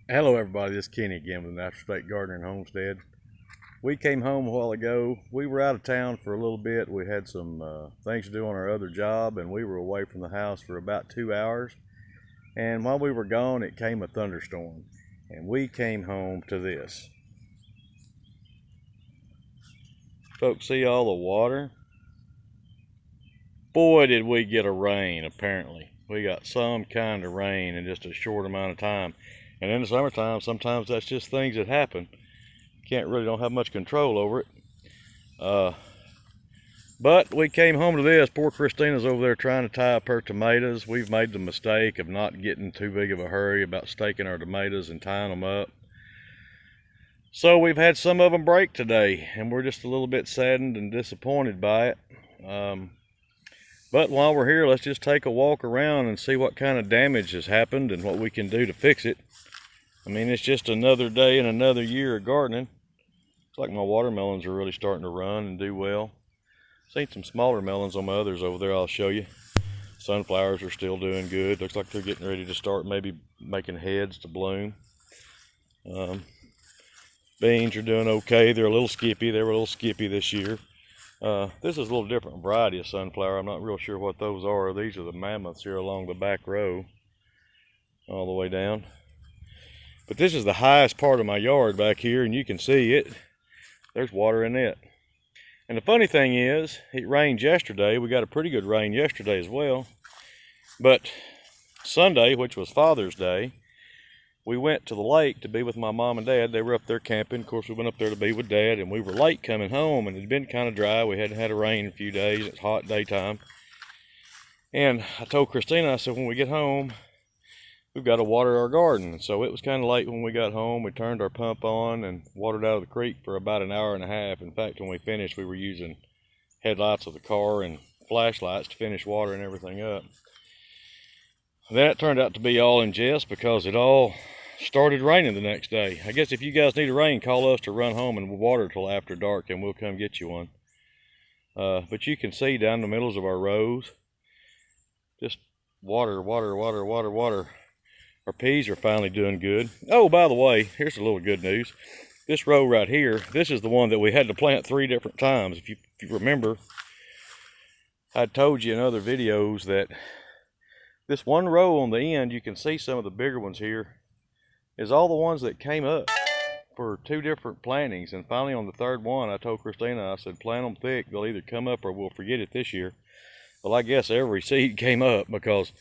Hello everybody, this is Kenny again with Natural State Gardening Homestead. We came home a while ago. We were out of town for a little bit. We had some things to do on our other job, and we were away from the house for about 2 hours. And while we were gone, it came a thunderstorm, and we came home to this. Folks, see all the water? Boy, did we get a rain, apparently. We got some kind of rain in just a short amount of time. And in the summertime, sometimes that's just things that happen. Don't have much control over it. But we came home to this. Poor Christina's over there trying to tie up her tomatoes. We've made the mistake of not getting too big of a hurry about staking our tomatoes and tying them up. So we've had some of them break today, and we're just a little bit saddened and disappointed by it. But while we're here, let's just take a walk around and see what kind of damage has happened and what we can do to fix it. I mean, it's just another day and another year of gardening. Looks like my watermelons are really starting to run and do well. Seen some smaller melons on my others over there, I'll show you. Sunflowers are still doing good. Looks like they're getting ready to start maybe making heads to bloom. Beans are doing okay. They're a little skippy. They were a little skippy this year. This is a little different variety of sunflower. I'm not real sure what those are. These are the mammoths here along the back row, all the way down. But this is the highest part of my yard back here, and you can see it. There's water in it. And the funny thing is, it rained yesterday. We got a pretty good rain yesterday as well. But Sunday, which was Father's Day, we went to the lake to be with my mom and dad. They were up there camping. Of course, we went up there to be with Dad, and we were late coming home, and it had been kind of dry. We hadn't had a rain in a few days. It's hot daytime. And I told Christina, I said, when we get home, we've got to water our garden. So it was kind of late when we got home. We turned our pump on and watered out of the creek for about an hour and a half. In fact, when we finished, we were using headlights of the car and flashlights to finish watering everything up. Then it turned out to be all in jest because it all started raining the next day. I guess if you guys need a rain, call us to run home and we'll water till after dark, and we'll come get you one. But you can see down the middles of our rows, just water, water, water, water, water. Our peas are finally doing good. Oh, by the way, here's a little good news. This row right here, this is the one that we had to plant 3 different times. If you remember, I told you in other videos that this one row on the end, you can see some of the bigger ones here, is all the ones that came up for 2 different plantings. And finally on the 3rd one, I told Christina, I said, plant them thick. They'll either come up or we'll forget it this year. Well, I guess every seed came up because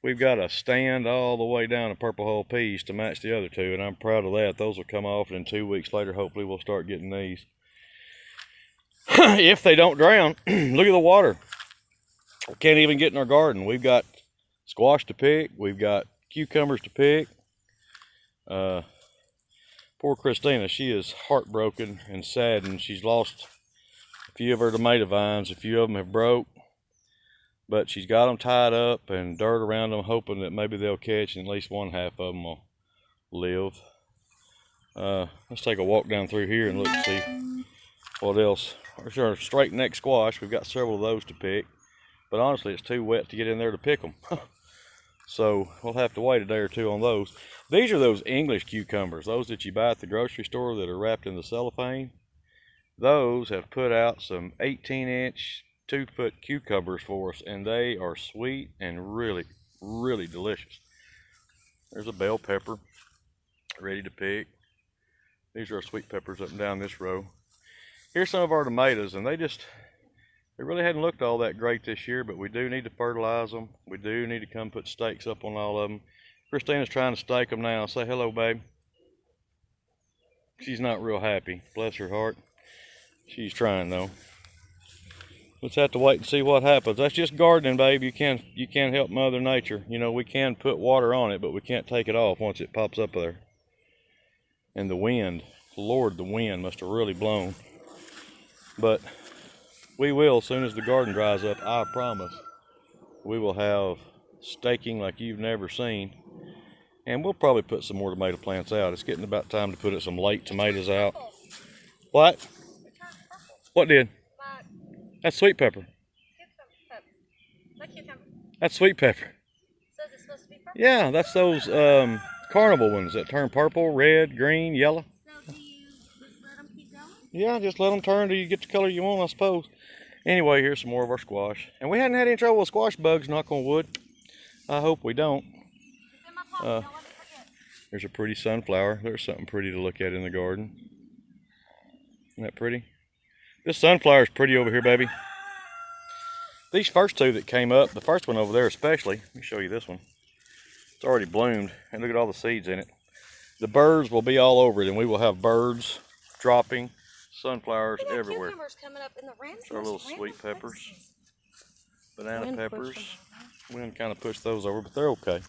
we've got a stand all the way down of purple hull peas to match the other 2, and I'm proud of that. Those will come off, and then 2 weeks later, hopefully we'll start getting these. If they don't drown, look at the water. We can't even get in our garden. We've got squash to pick. We've got cucumbers to pick. Poor Christina, she is heartbroken and saddened. She's lost a few of her tomato vines. A few of them have broke. But she's got them tied up and dirt around them, hoping that maybe they'll catch and at least one half of them will live. Let's take a walk down through here and look and see what else. There's our straight neck squash. We've got several of those to pick. But honestly, it's too wet to get in there to pick them. So we'll have to wait a day or 2 on those. These are those English cucumbers, those that you buy at the grocery store that are wrapped in the cellophane. Those have put out some 18-inch 2-foot cucumbers for us, and they are sweet and really, really delicious. There's a bell pepper ready to pick. These are our sweet peppers up and down this row. Here's some of our tomatoes, and they really hadn't looked all that great this year, but we do need to fertilize them. We do need to come put stakes up on all of them. Christina's trying to stake them now. Say hello, babe. She's not real happy, bless her heart. She's trying though. Let's have to wait and see what happens. That's just gardening, babe. You can't help Mother Nature. You know, we can put water on it, but we can't take it off once it pops up there. And the wind, Lord, the wind must have really blown. But we will, as soon as the garden dries up, I promise. We will have staking like you've never seen. And we'll probably put some more tomato plants out. It's getting about time to put some late tomatoes out. What? What did? That's sweet pepper. That's sweet pepper. So is it supposed to be purple? Yeah, that's those carnival ones that turn purple, red, green, yellow. So do you just let them keep going? Yeah, just let them turn till you get the color you want, I suppose. Anyway, here's some more of our squash. And we hadn't had any trouble with squash bugs, knock on wood. I hope we don't. It's in my pocket, don't let me forget. There's a pretty sunflower. There's something pretty to look at in the garden. Isn't that pretty? This sunflower is pretty over here, baby. These first two that came up, the first one over there especially, let me show you this one. It's already bloomed, and look at all the seeds in it. The birds will be all over it, and we will have birds dropping, sunflowers everywhere. Cucumbers coming up in the These are little sweet peppers, banana peppers. Wind kind of pushed those over, but they're okay.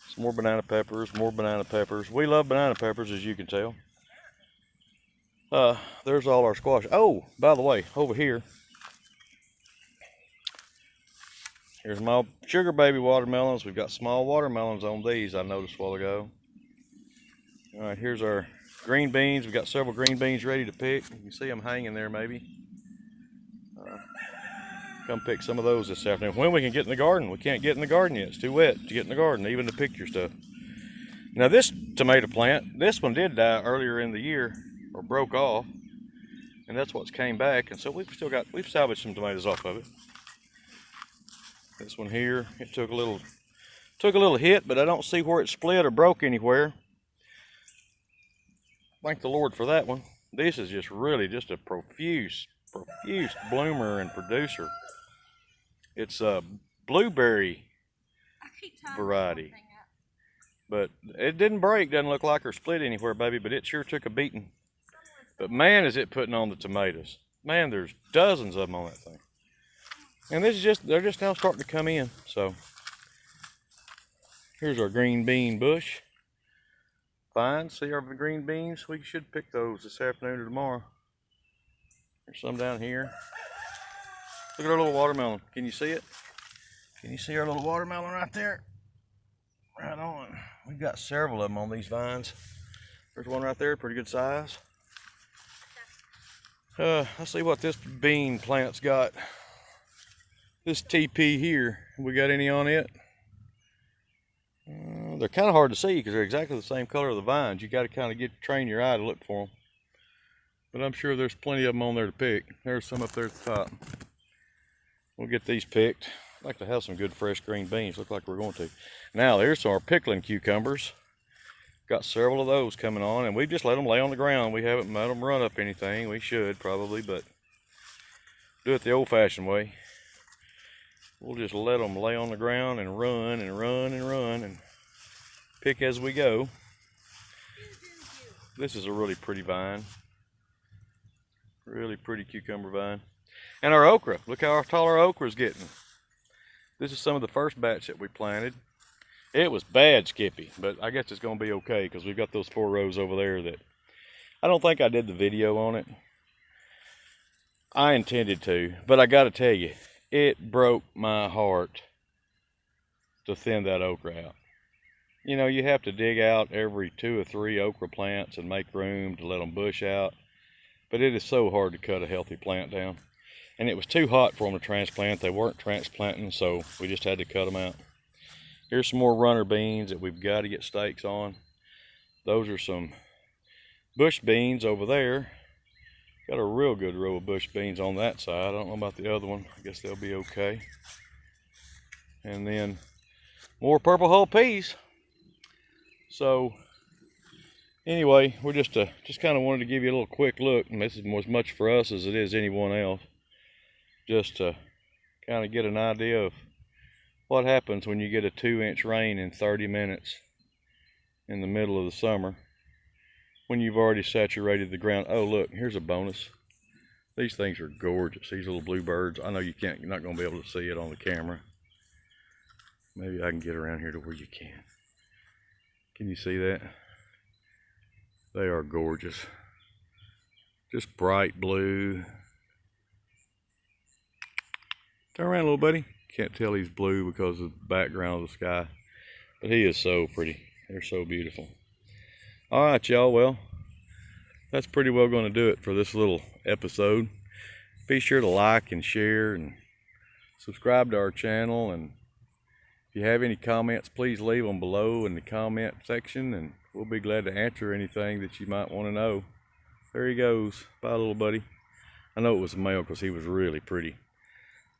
Some more banana peppers, more banana peppers. We love banana peppers, as you can tell. There's all our squash. Oh, by the way, over here, here's my sugar baby watermelons. We've got small watermelons on these, I noticed a while ago. All right, here's our green beans. We've got several green beans ready to pick. You can see them hanging there maybe. Come pick some of those this afternoon. When we can get in the garden. We can't get in the garden yet. It's too wet to get in the garden, even to pick your stuff. Now this tomato plant, this one did die earlier in the year, or broke off. And that's what's came back. And so we've salvaged some tomatoes off of it. This one here, it took a little hit, but I don't see where it split or broke anywhere. Thank the Lord for that one. This is just really just a profuse bloomer and producer. It's a blueberry variety, but it didn't break, doesn't look like, or split anywhere, baby, but it sure took a beating. But man, is it putting on the tomatoes. Man, there's dozens of them on that thing. And they're just now starting to come in. So here's our green bean bush. Fine, see our green beans? We should pick those this afternoon or tomorrow. There's some down here. Look at our little watermelon. Can you see it? Can you see our little watermelon right there? Right on. We've got several of them on these vines. There's one right there, pretty good size. Let's see what this bean plant's got. This TP here, we got any on it? They're kind of hard to see because they're exactly the same color of the vines. You got to kind of train your eye to look for them. But I'm sure there's plenty of them on there to pick. There's some up there at the top. We'll get these picked. I'd like to have some good fresh green beans. Look like we're going to. Now there's our pickling cucumbers. Got several of those coming on, and we just let them lay on the ground. We haven't let them run up anything. We should probably, but do it the old-fashioned way. We'll just let them lay on the ground and run and run and run and pick as we go. This is a really pretty vine. Really pretty cucumber vine. And our okra. Look how tall our okra is getting. This is some of the first batch that we planted. It was bad, Skippy, but I guess it's going to be okay because we've got those 4 rows over there that I don't think I did the video on it. I intended to, but I got to tell you, it broke my heart to thin that okra out. You know, you have to dig out every 2 or 3 okra plants and make room to let them bush out. But it is so hard to cut a healthy plant down. And it was too hot for them to transplant. They weren't transplanting, so we just had to cut them out. Here's some more runner beans that we've got to get stakes on. Those are some bush beans over there. Got a real good row of bush beans on that side. I don't know about the other one. I guess they'll be okay. And then more purple hull peas. So anyway, we're just kind of wanted to give you a little quick look, and this is as much for us as it is anyone else, just to kind of get an idea of what happens when you get a 2-inch rain in 30 minutes in the middle of the summer, when you've already saturated the ground. Oh look, here's a bonus. These things are gorgeous, these little bluebirds. I know you're not going to be able to see it on the camera. Maybe I can get around here to where you can. Can you see that? They are gorgeous. Just bright blue. Turn around, little buddy. Can't tell he's blue because of the background of the sky. But he is so pretty. They're so beautiful. Alright, y'all. Well, that's pretty well going to do it for this little episode. Be sure to like and share and subscribe to our channel. And if you have any comments, please leave them below in the comment section, and we'll be glad to answer anything that you might want to know. There he goes. Bye, little buddy. I know it was a male because he was really pretty.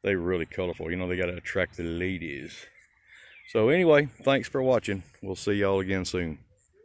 They were really colorful. You know, they got to attract the ladies. So anyway, thanks for watching. We'll see y'all again soon.